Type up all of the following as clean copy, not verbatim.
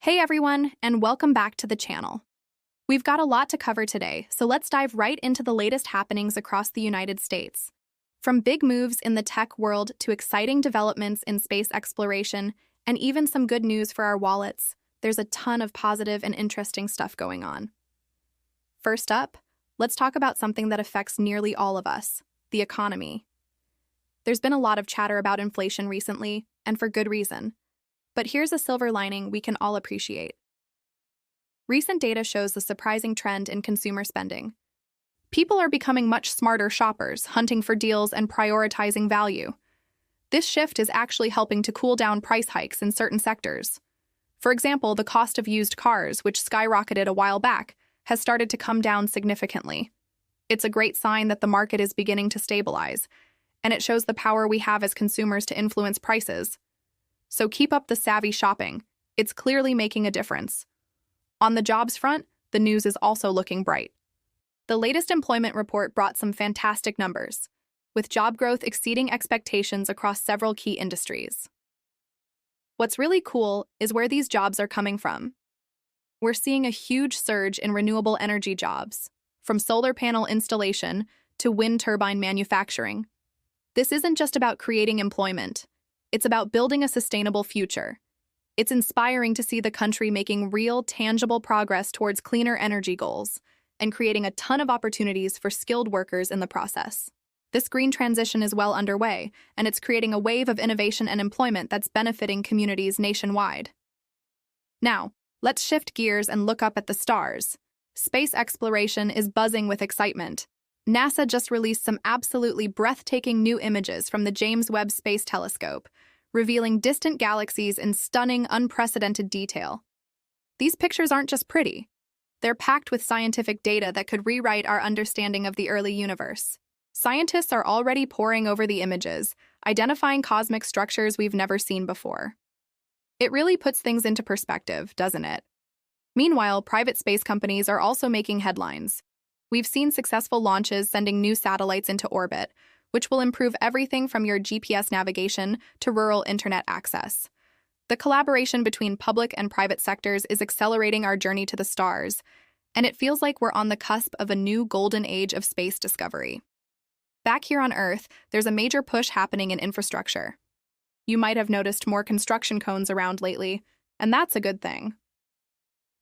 Hey everyone, and welcome back to the channel. We've got a lot to cover today, so let's dive right into the latest happenings across the United States. From big moves in the tech world to exciting developments in space exploration, and even some good news for our wallets, there's a ton of positive and interesting stuff going on. First up, let's talk about something that affects nearly all of us, the economy. There's been a lot of chatter about inflation recently, and for good reason. But here's a silver lining we can all appreciate. Recent data shows a surprising trend in consumer spending. People are becoming much smarter shoppers, hunting for deals and prioritizing value. This shift is actually helping to cool down price hikes in certain sectors. For example, the cost of used cars, which skyrocketed a while back, has started to come down significantly. It's a great sign that the market is beginning to stabilize, and it shows the power we have as consumers to influence prices. So keep up the savvy shopping. It's clearly making a difference. On the jobs front, the news is also looking bright. The latest employment report brought some fantastic numbers, with job growth exceeding expectations across several key industries. What's really cool is where these jobs are coming from. We're seeing a huge surge in renewable energy jobs, from solar panel installation to wind turbine manufacturing. This isn't just about creating employment. It's about building a sustainable future. It's inspiring to see the country making real, tangible progress towards cleaner energy goals and creating a ton of opportunities for skilled workers in the process. This green transition is well underway, and it's creating a wave of innovation and employment that's benefiting communities nationwide. Now, let's shift gears and look up at the stars. Space exploration is buzzing with excitement. NASA just released some absolutely breathtaking new images from the James Webb Space Telescope, revealing distant galaxies in stunning, unprecedented detail. These pictures aren't just pretty. They're packed with scientific data that could rewrite our understanding of the early universe. Scientists are already poring over the images, identifying cosmic structures we've never seen before. It really puts things into perspective, doesn't it? Meanwhile, private space companies are also making headlines. We've seen successful launches sending new satellites into orbit, which will improve everything from your GPS navigation to rural internet access. The collaboration between public and private sectors is accelerating our journey to the stars, and it feels like we're on the cusp of a new golden age of space discovery. Back here on Earth, there's a major push happening in infrastructure. You might have noticed more construction cones around lately, and that's a good thing.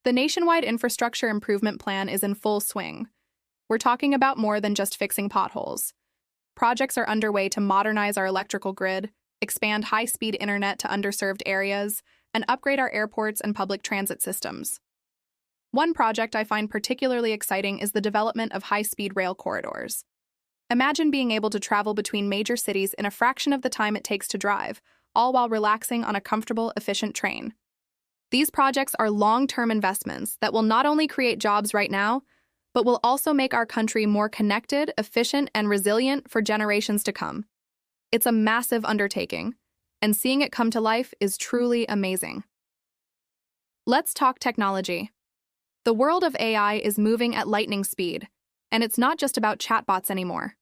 The nationwide infrastructure improvement plan is in full swing. We're talking about more than just fixing potholes. Projects are underway to modernize our electrical grid, expand high-speed internet to underserved areas, and upgrade our airports and public transit systems. One project I find particularly exciting is the development of high-speed rail corridors. Imagine being able to travel between major cities in a fraction of the time it takes to drive, all while relaxing on a comfortable, efficient train. These projects are long-term investments that will not only create jobs right now, but will also make our country more connected, efficient, and resilient for generations to come. It's a massive undertaking, and seeing it come to life is truly amazing. Let's talk technology. The world of AI is moving at lightning speed, and it's not just about chatbots anymore.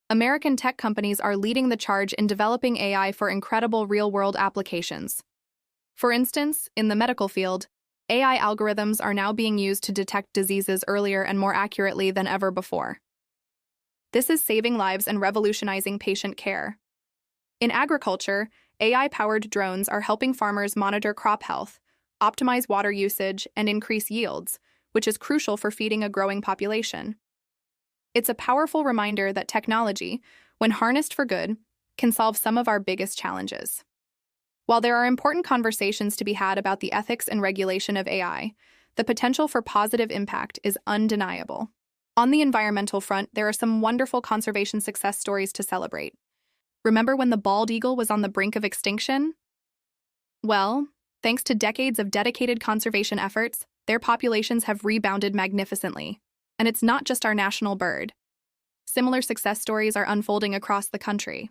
American tech companies are leading the charge in developing AI for incredible real-world applications. For instance, in the medical field, AI algorithms are now being used to detect diseases earlier and more accurately than ever before. This is saving lives and revolutionizing patient care. In agriculture, AI-powered drones are helping farmers monitor crop health, optimize water usage, and increase yields, which is crucial for feeding a growing population. It's a powerful reminder that technology, when harnessed for good, can solve some of our biggest challenges. While there are important conversations to be had about the ethics and regulation of AI, the potential for positive impact is undeniable. On the environmental front, there are some wonderful conservation success stories to celebrate. Remember when the bald eagle was on the brink of extinction? Well, thanks to decades of dedicated conservation efforts, their populations have rebounded magnificently. And it's not just our national bird. Similar success stories are unfolding across the country.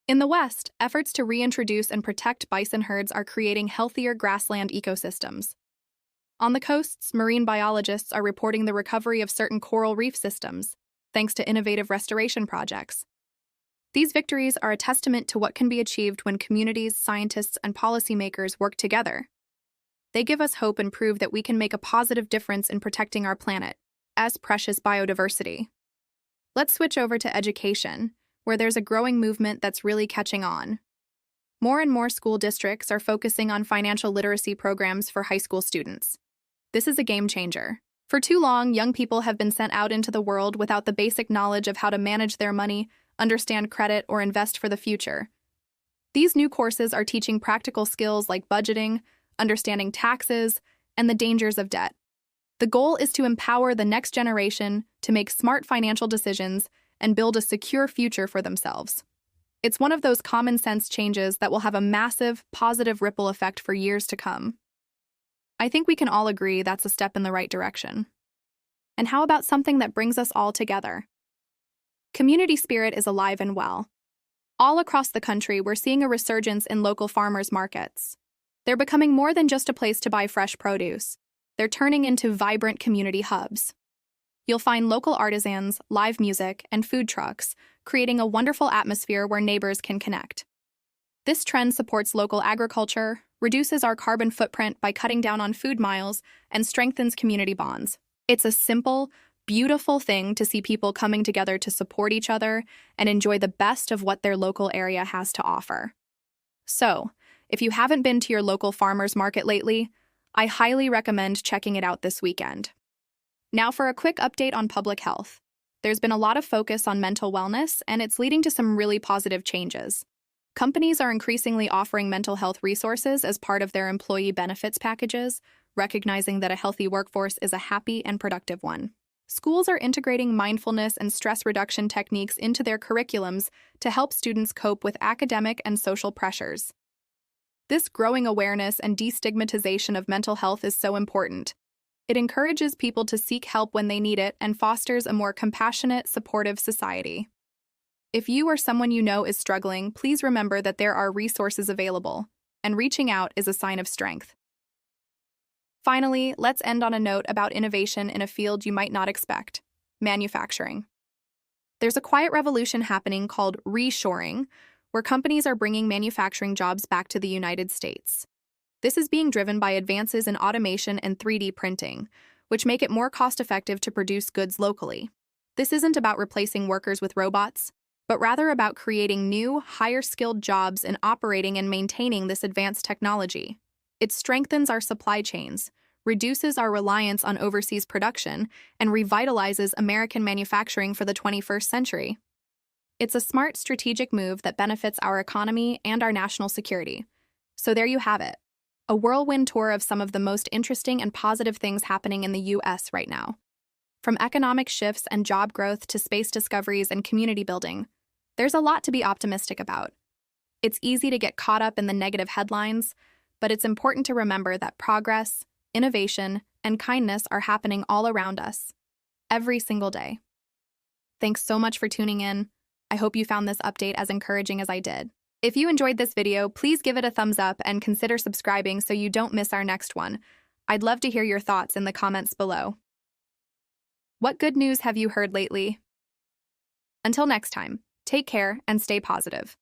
In the West, efforts to reintroduce and protect bison herds are creating healthier grassland ecosystems. On the coasts, marine biologists are reporting the recovery of certain coral reef systems, thanks to innovative restoration projects. These victories are a testament to what can be achieved when communities, scientists, and policymakers work together. They give us hope and prove that we can make a positive difference in protecting our planet, as precious biodiversity. Let's switch over to education, where there's a growing movement that's really catching on. More and more school districts are focusing on financial literacy programs for high school students. This is a game changer. For too long, young people have been sent out into the world without the basic knowledge of how to manage their money, understand credit, or invest for the future. These new courses are teaching practical skills like budgeting, understanding taxes, and the dangers of debt. The goal is to empower the next generation to make smart financial decisions and build a secure future for themselves. It's one of those common sense changes that will have a massive, positive ripple effect for years to come. I think we can all agree that's a step in the right direction. And how about something that brings us all together? Community spirit is alive and well. All across the country, we're seeing a resurgence in local farmers' markets. They're becoming more than just a place to buy fresh produce. They're turning into vibrant community hubs. You'll find local artisans, live music, and food trucks, creating a wonderful atmosphere where neighbors can connect. This trend supports local agriculture, reduces our carbon footprint by cutting down on food miles, and strengthens community bonds. It's a simple, beautiful thing to see people coming together to support each other and enjoy the best of what their local area has to offer. So, if you haven't been to your local farmers market lately, I highly recommend checking it out this weekend. Now for a quick update on public health. There's been a lot of focus on mental wellness, and it's leading to some really positive changes. Companies are increasingly offering mental health resources as part of their employee benefits packages, recognizing that a healthy workforce is a happy and productive one. Schools are integrating mindfulness and stress reduction techniques into their curriculums to help students cope with academic and social pressures. This growing awareness and destigmatization of mental health is so important. It encourages people to seek help when they need it and fosters a more compassionate, supportive society. If you or someone you know is struggling, please remember that there are resources available, and reaching out is a sign of strength. Finally, let's end on a note about innovation in a field you might not expect: manufacturing. There's a quiet revolution happening called reshoring, where companies are bringing manufacturing jobs back to the United States. This is being driven by advances in automation and 3D printing, which make it more cost-effective to produce goods locally. This isn't about replacing workers with robots, but rather about creating new, higher-skilled jobs in operating and maintaining this advanced technology. It strengthens our supply chains, reduces our reliance on overseas production, and revitalizes American manufacturing for the 21st century. It's a smart, strategic move that benefits our economy and our national security. So there you have it, a whirlwind tour of some of the most interesting and positive things happening in the U.S. right now. From economic shifts and job growth to space discoveries and community building, there's a lot to be optimistic about. It's easy to get caught up in the negative headlines, but it's important to remember that progress, innovation, and kindness are happening all around us, every single day. Thanks so much for tuning in. I hope you found this update as encouraging as I did. If you enjoyed this video, please give it a thumbs up and consider subscribing so you don't miss our next one. I'd love to hear your thoughts in the comments below. What good news have you heard lately? Until next time, take care and stay positive.